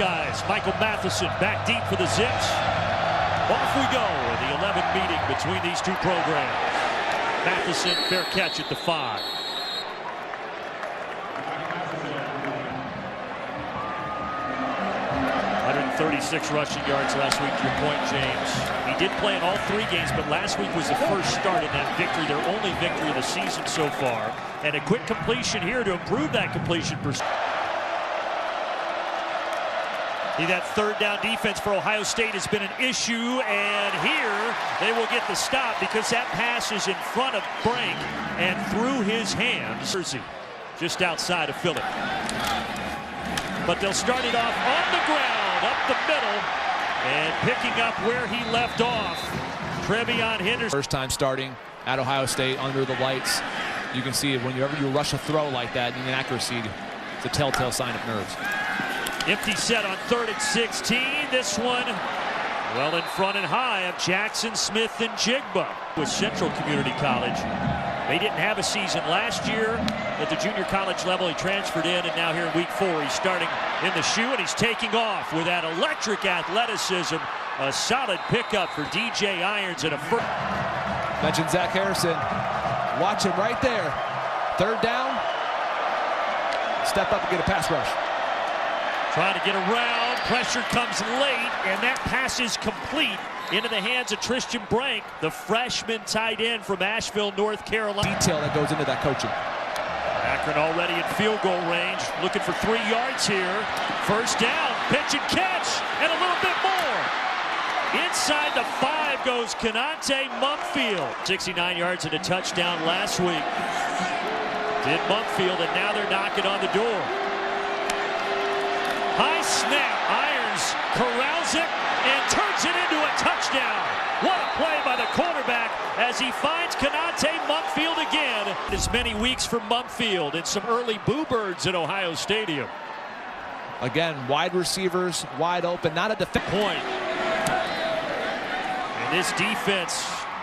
Buckeyes. Michael Matheson back deep for the Zips. Off we go in the 11th meeting between these two programs. Matheson, fair catch at the 5. .136 rushing yards last week, to your point, James. He did play in all 3 games, but last week was the first start in that victory, their only victory of the season so far. And a quick completion here to improve that completion percentage. That third down defense for Ohio State has been an issue, and here they will get the stop because that pass is in front of Brink and through his hands. Just outside of Philly. But they'll start it off on the ground, up the middle, and picking up where he left off. Trevion Henderson. First time starting at Ohio State under the lights. You can see whenever you rush a throw like that, in inaccuracy, it's a telltale sign of nerves. Empty set on 3rd and 16. This one well in front and high of Jackson Smith and Jigba with Central Community College. They didn't have a season last year at the junior college level. He transferred in, and now here in week 4 he's starting in the shoe, and he's taking off with that electric athleticism. A solid pickup for DJ Irons and a first. Mentioned Zach Harrison. Watch him right there. 3rd down. Step up and get a pass rush. Trying to get around, pressure comes late, and that pass is complete into the hands of Tristan Brink, the freshman tight end from Asheville, North Carolina. Detail that goes into that coaching. Akron already in field goal range, looking for 3 yards here. First down, pitch and catch, and a little bit more. Inside the 5 goes Kanate Mumpfield. 69 yards and a touchdown last week. Did Mumpfield, and now they're knocking on the door. High snap, Irons corrals it and turns it into a touchdown. What a play by the quarterback as he finds Kanate Mumpfield again. As many weeks for Mumpfield and some early boo birds at Ohio Stadium. Again, wide receivers, wide open, not a defense point. And this defense,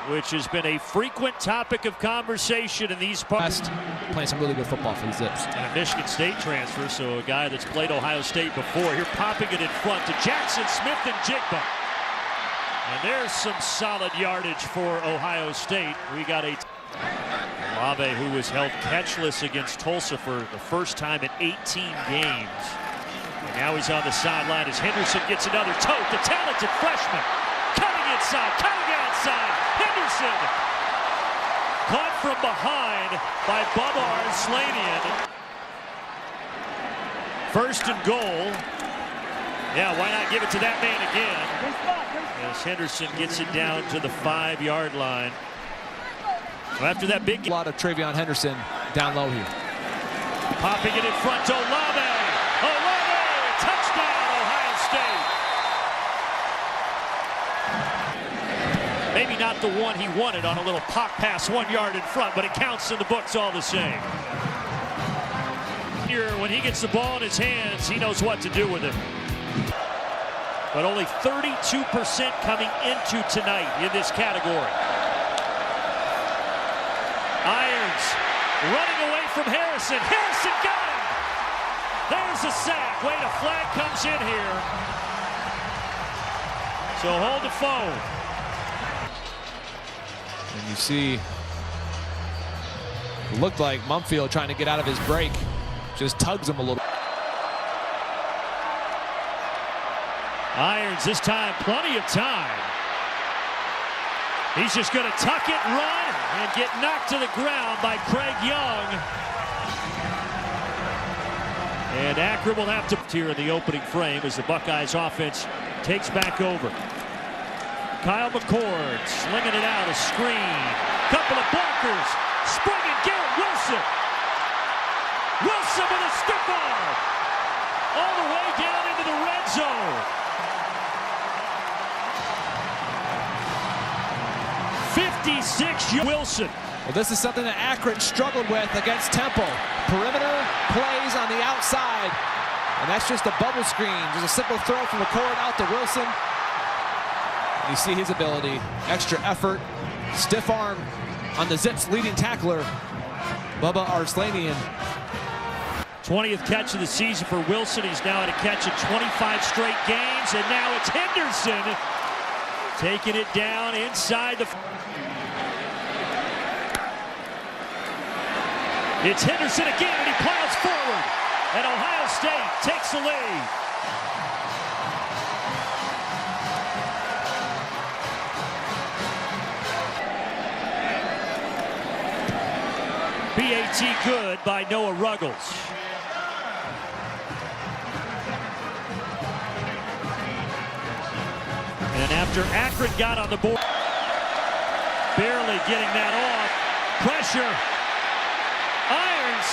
which has been a frequent topic of conversation in these parts. Playing some really good football for the Zips. And a Michigan State transfer, so a guy that's played Ohio State before. Here popping it in front to Jackson Smith and Jigba. And there's some solid yardage for Ohio State. We got a Olave who was held catchless against Tulsa for the first time in 18 games. And now he's on the sideline as Henderson gets another tote. The talented freshman cutting inside, cutting outside. Henderson caught from behind by Bubba Arslanian. 1st and goal. Yeah, why not give it to that man again? As Henderson gets it down to the 5-yard line. Well, after that big... A lot of Trevion Henderson down low here. Popping it in front to Olave. Olave! Touchdown, Ohio State. Maybe not the one he wanted on a little pop pass 1 yard in front, but it counts in the books all the same. Here, when he gets the ball in his hands, he knows what to do with it. But only 32% coming into tonight in this category. Irons running away from Harrison. Harrison got him! There's the sack. Wait, a flag comes in here. So hold the phone. And you see, it looked like Mumpfield trying to get out of his break. Just tugs him a little. Irons this time, plenty of time. He's just going to tuck it, run, and get knocked to the ground by Craig Young. And Akron will have to here in the opening frame as the Buckeyes offense takes back over. Kyle McCord slinging it out, a screen. Couple of blockers. Springing Garrett Wilson. Wilson with a stiff arm. All the way down into the red zone. 56 Wilson. Well, this is something that Akron struggled with against Temple. Perimeter plays on the outside. And that's just a bubble screen. Just a simple throw from McCord out to Wilson. You see his ability, extra effort, stiff arm on the Zips leading tackler, Bubba Arslanian. 20th catch of the season for Wilson. He's now at a catch in 25 straight games, and now it's Henderson taking it down inside the... It's Henderson again, and he plows forward, and Ohio State takes the lead. BAT good by Noah Ruggles. And after Akron got on the board, barely getting that off. Pressure. Irons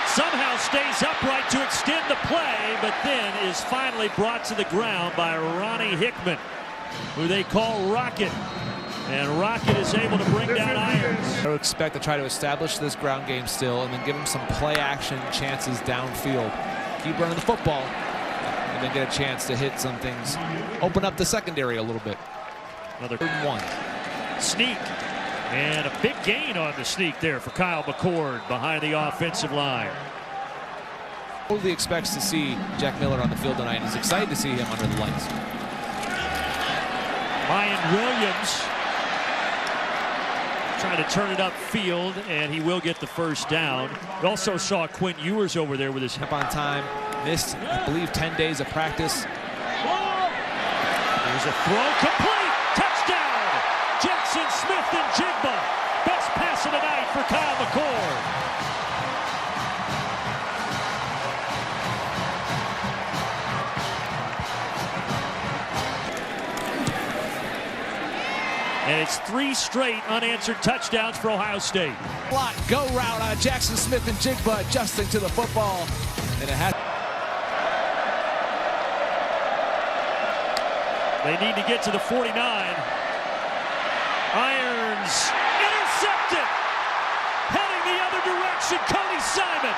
somehow stays upright to extend the play, but then is finally brought to the ground by Ronnie Hickman, who they call Rocket. And Rocket is able to bring down Irons. I would expect to try to establish this ground game still and then give him some play action chances downfield. Keep running the football and then get a chance to hit some things. Open up the secondary a little bit. Another 3rd and 1. Sneak. And a big gain on the sneak there for Kyle McCord behind the offensive line. Totally expects to see Jack Miller on the field tonight. He's excited to see him under the lights. Ryan Williams trying to turn it upfield, and he will get the first down. We also saw Quinn Ewers over there with his hip on time. Missed, I believe, 10 days of practice. There's a throw complete. Touchdown. Jackson Smith and Jigba. Best pass of the night for Kyle McCord. And it's 3 straight unanswered touchdowns for Ohio State. Block, go route on Jackson Smith and Jigba adjusting to the football. And it has. They need to get to the 49. Irons intercepted. Heading the other direction, Cody Simon.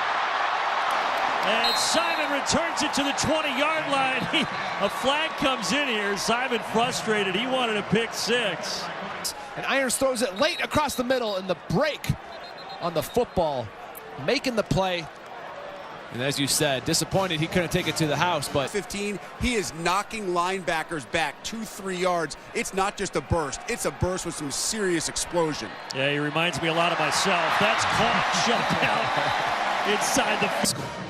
And Simon returns it to the 20-yard line. A flag comes in here. Simon frustrated. He wanted a pick 6. And Irons throws it late across the middle, and the break on the football, making the play. And as you said, disappointed he couldn't take it to the house, but 15, he is knocking linebackers back 2-3 yards. It's not just a burst, it's a burst with some serious explosion. Yeah, he reminds me a lot of myself. That's caught, shut down inside the...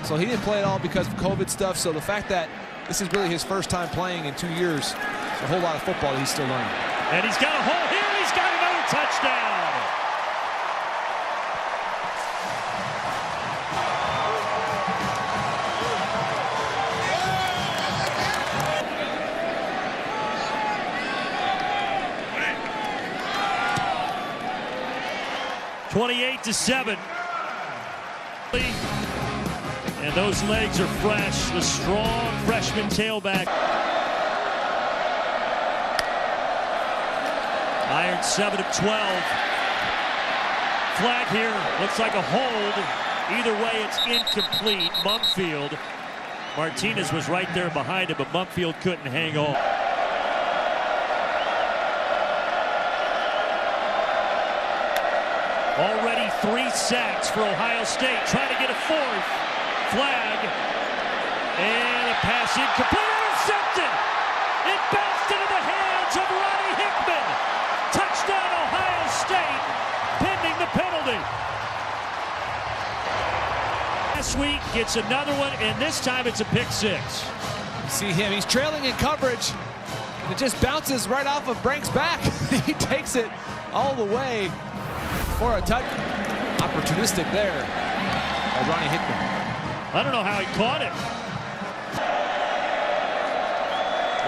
So he didn't play at all because of COVID stuff, so the fact that this is really his first time playing in 2 years, it's a whole lot of football that he's still learning. And he's got a hole here, he's got another touchdown. (28-7). And those legs are fresh. The strong freshman tailback. Irons 7 of 12. Flag here. Looks like a hold. Either way, it's incomplete. Mumfield. Martinez was right there behind him, but Mumfield couldn't hang on. Already 3 sacks for Ohio State. Trying to get a 4th. Flag. And a pass incomplete. Intercepted. It bounced into the hands of Ronnie Hickman. Touchdown Ohio State. Pending the penalty. Last week gets another one, and this time it's a pick 6. See him. He's trailing in coverage. It just bounces right off of Brank's back. He takes it all the way for a touch. Opportunistic there by Ronnie Hickman. I don't know how he caught it.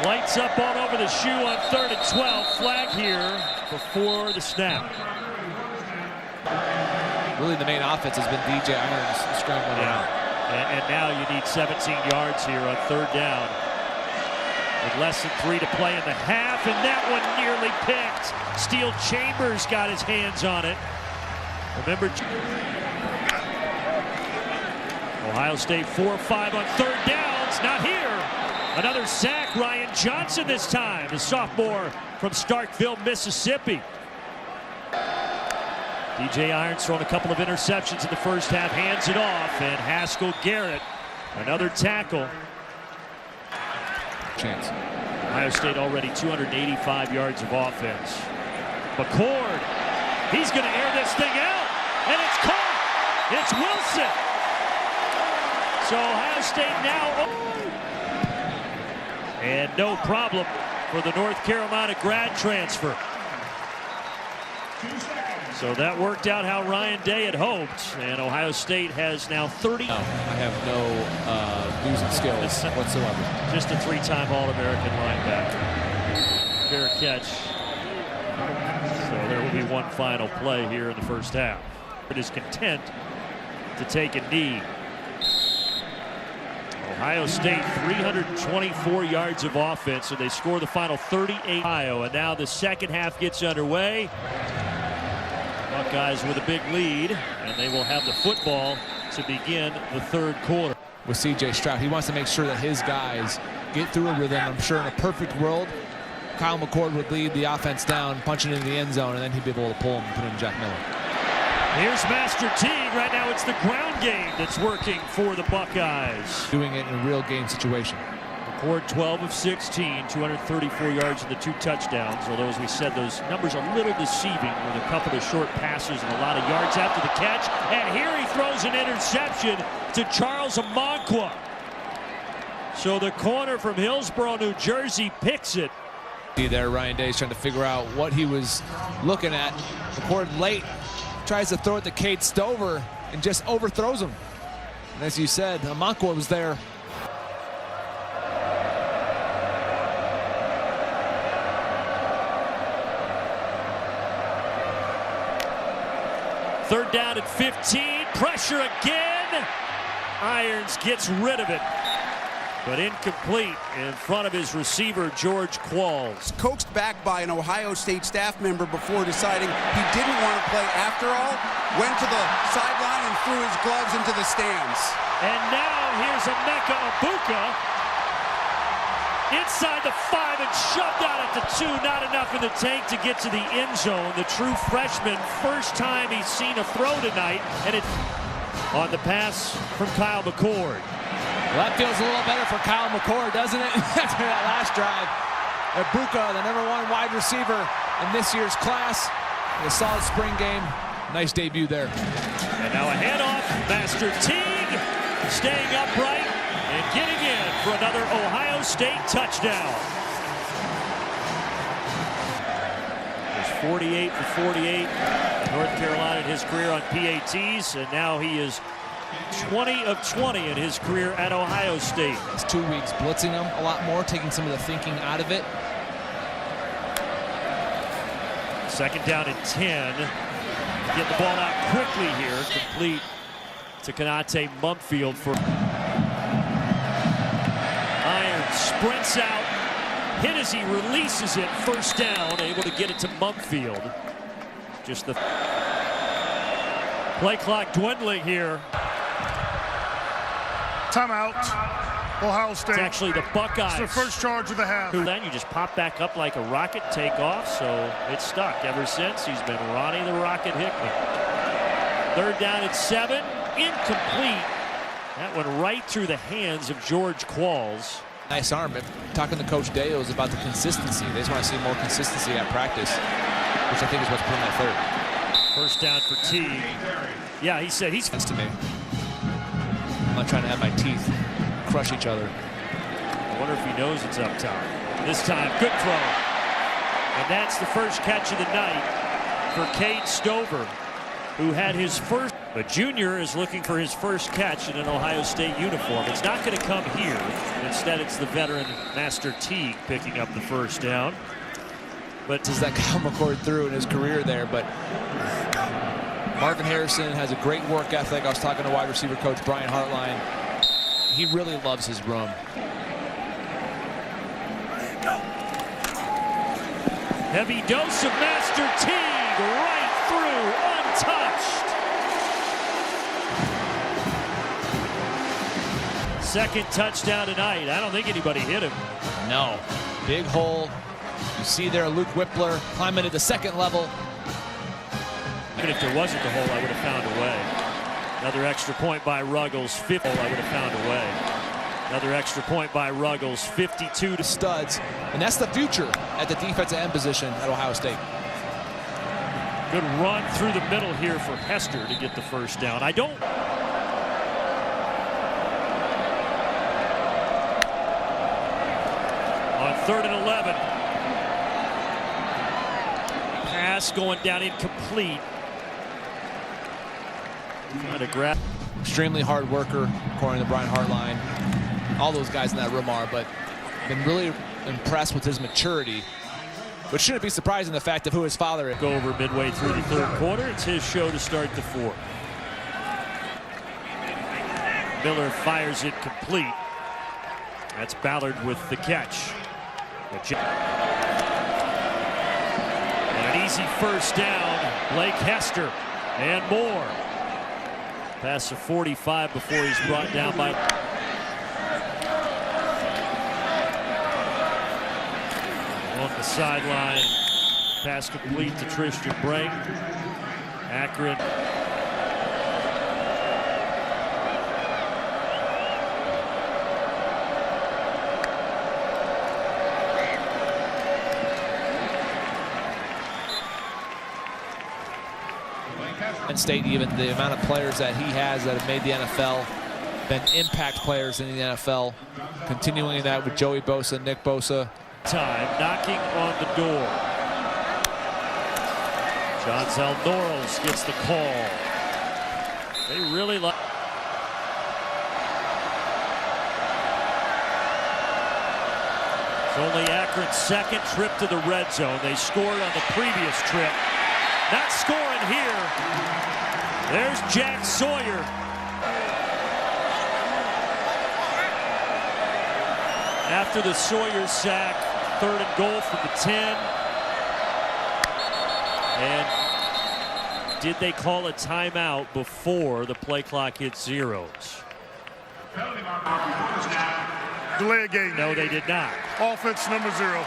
Lights up all over the shoe on 3rd and 12. Flag here before the snap. Really, the main offense has been DJ Irons scrambling around. And now you need 17 yards here on 3rd down. With less than 3 to play in the half, and that one nearly picked. Steel Chambers got his hands on it. Remember, Ohio State 4-5 on 3rd downs. Not here. Another sack. Ryan Johnson this time, the sophomore from Starkville, Mississippi. DJ Irons throwing a couple of interceptions in the first half, hands it off, and Haskell Garrett, another tackle. Chance. Ohio State already 285 yards of offense. McCord, he's going to air this thing out, and it's caught. It's Wilson. So Ohio State now, and no problem for the North Carolina grad transfer. So that worked out how Ryan Day had hoped, and Ohio State has now 30. No, I have no losing skills whatsoever. Just a three-time All-American linebacker. Fair catch. So there will be one final play here in the first half. It is content to take a knee. Ohio State 324 yards of offense, so they score the final 38. Ohio, and now the second half gets underway. Buckeyes with a big lead, and they will have the football to begin the third quarter. With C.J. Stroud, he wants to make sure that his guys get through a rhythm. I'm sure in a perfect world, Kyle McCord would lead the offense down, punch it into the end zone, and then he'd be able to pull him and put in Jack Miller. Here's Master Teague. Right now it's the ground game that's working for the Buckeyes. Doing it in a real game situation. McCord 12 of 16, 234 yards and the 2 touchdowns. Although, as we said, those numbers are a little deceiving with a couple of short passes and a lot of yards after the catch. And here he throws an interception to Charles Amonkwa. So the corner from Hillsborough, New Jersey, picks it. There, Ryan Day's trying to figure out what he was looking at. McCord late tries to throw it to Cade Stover and just overthrows him. And as you said, Amonkwa was there. Third down at 15. Pressure again. Irons gets rid of it, but incomplete in front of his receiver, George Qualls. Coaxed back by an Ohio State staff member before deciding he didn't want to play after all, went to the sideline and threw his gloves into the stands. And now here's Emeka Egbuka inside the 5 and shoved out at the 2. Not enough in the tank to get to the end zone. The true freshman, first time he's seen a throw tonight, and it's on the pass from Kyle McCord. Well, that feels a little better for Kyle McCord, doesn't it? After that last drive. Egbuka, the #1 wide receiver in this year's class. A solid spring game. Nice debut there. And now a handoff. Master Teague staying upright and getting in for another Ohio State touchdown. There's 48 for 48. North Carolina in his career on PATs, and now he is 20 of 20 in his career at Ohio State. It's 2 weeks blitzing them a lot more, taking some of the thinking out of it. Second down and 10. Get the ball out quickly here. Complete to Konate Mumpfield for Irons. Sprints out. Hit as he releases it. First down. Able to get it to Mumpfield. Just the play clock dwindling here. Timeout. Ohio State. It's actually the Buckeyes. It's their first charge of the half. Then you just pop back up like a rocket, take off, so it's stuck ever since. He's been Ronnie the Rocket Hickman. Third down at 7, incomplete. That went right through the hands of George Qualls. Nice arm, but talking to Coach Dales about the consistency. They just want to see more consistency at practice, which I think is what's putting that third. First down for Teague. Yeah, he said he's... That's to me. I'm not trying to have my teeth crush each other. I wonder if he knows it's up top. This time, good throw. And that's the first catch of the night for Cade Stover, who had his first. The junior is looking for his first catch in an Ohio State uniform. It's not going to come here. Instead, it's the veteran Master Teague picking up the first down. But does that Kyle McCord through in his career there? But Marvin Harrison has a great work ethic. I was talking to wide receiver coach Brian Hartline. He really loves his room. Heavy dose of Master Teague right through, untouched. Second touchdown tonight. I don't think anybody hit him. No. Big hole. You see there Luke Whippler climbing to the second level. Even if there wasn't the hole, I would have found a way. Another extra point by Ruggles, 50. I would have found a way. Another extra point by Ruggles, 52 to studs. And that's the future at the defensive end position at Ohio State. Good run through the middle here for Hester to get the first down. On 3rd and 11. Pass going down incomplete. Trying to grab. Extremely hard worker, according to Brian Hartline. All those guys in that room are, but been really impressed with his maturity. Which shouldn't be surprising, the fact of who his father is. Go over midway through the 3rd quarter. It's his show to start the 4th. Miller fires it complete. That's Ballard with the catch. And an easy first down. Blake Hester and more. Past the 45 before he's brought down by. On the sideline. Pass complete to Tristan Brink. Akron. State, even the amount of players that he has that have made the NFL, been impact players in the NFL, continuing that with Joey Bosa, Nick Bosa. Time knocking on the door. Johnzel Norrells gets the call. They really like. It's only Akron's 2nd trip to the red zone. They scored on the previous trip. Not scoring here. There's Jack Sawyer. After the Sawyer sack, 3rd and goal from the 10. And did they call a timeout before the play clock hit zeros? Delay a game. No, they did not. Offense number 0.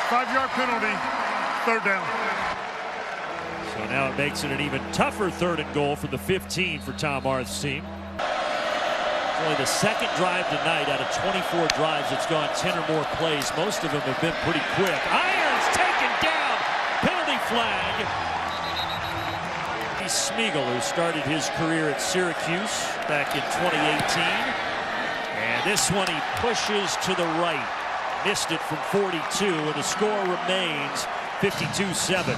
5-yard penalty. 3rd down. So now it makes it an even tougher 3rd and goal for the 15 for Tom Arth's team. It's only the 2nd drive tonight out of 24 drives. It's gone 10 or more plays. Most of them have been pretty quick. Irons taken down. Penalty flag. Smeagol, who started his career at Syracuse back in 2018. And this one he pushes to the right. Missed it from 42, and the score remains 52-7.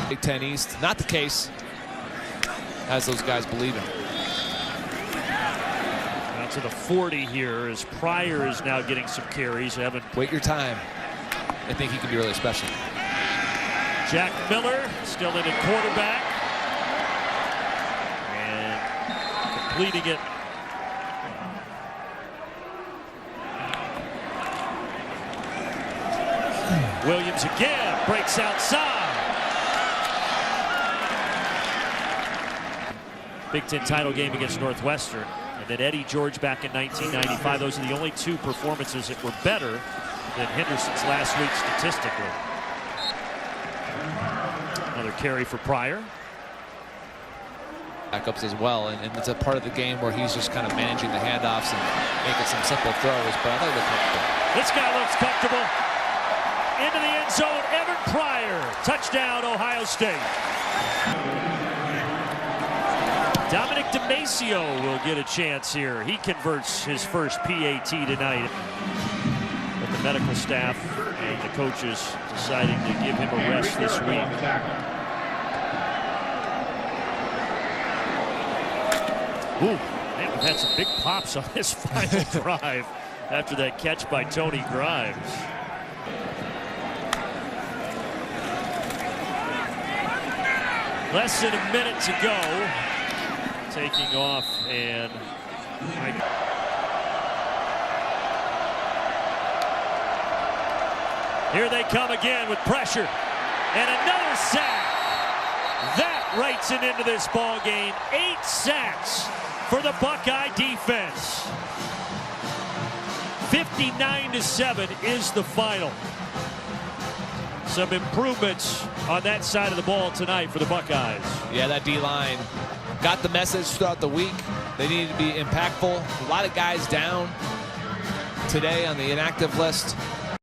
Big Ten East, not the case, as those guys believe in. Now to the 40 here, as Pryor is now getting some carries. Evan. Wait your time. I think he can be really special. Jack Miller still in at quarterback. And completing it. Williams again, breaks outside. Big Ten title game against Northwestern. And then Eddie George back in 1995. Those are the only 2 performances that were better than Henderson's last week statistically. Another carry for Pryor. Backups as well, and it's a part of the game where he's just kind of managing the handoffs and making some simple throws, but I thought he looked comfortable. This guy looks comfortable. Into the end zone, Evan Pryor. Touchdown, Ohio State. Dominic DeMacio will get a chance here. He converts his first PAT tonight. But the medical staff and the coaches deciding to give him a rest this week. Ooh, man, we've had some big pops on this final drive after that catch by Tony Grimes. Less than a minute to go. Taking off, and here they come again with pressure. And another sack. That writes it into this ball game. 8 sacks for the Buckeye defense. 59-7 is the final. Some improvements on that side of the ball tonight for the Buckeyes. Yeah, that D-line got the message throughout the week. They needed to be impactful. A lot of guys down today on the inactive list.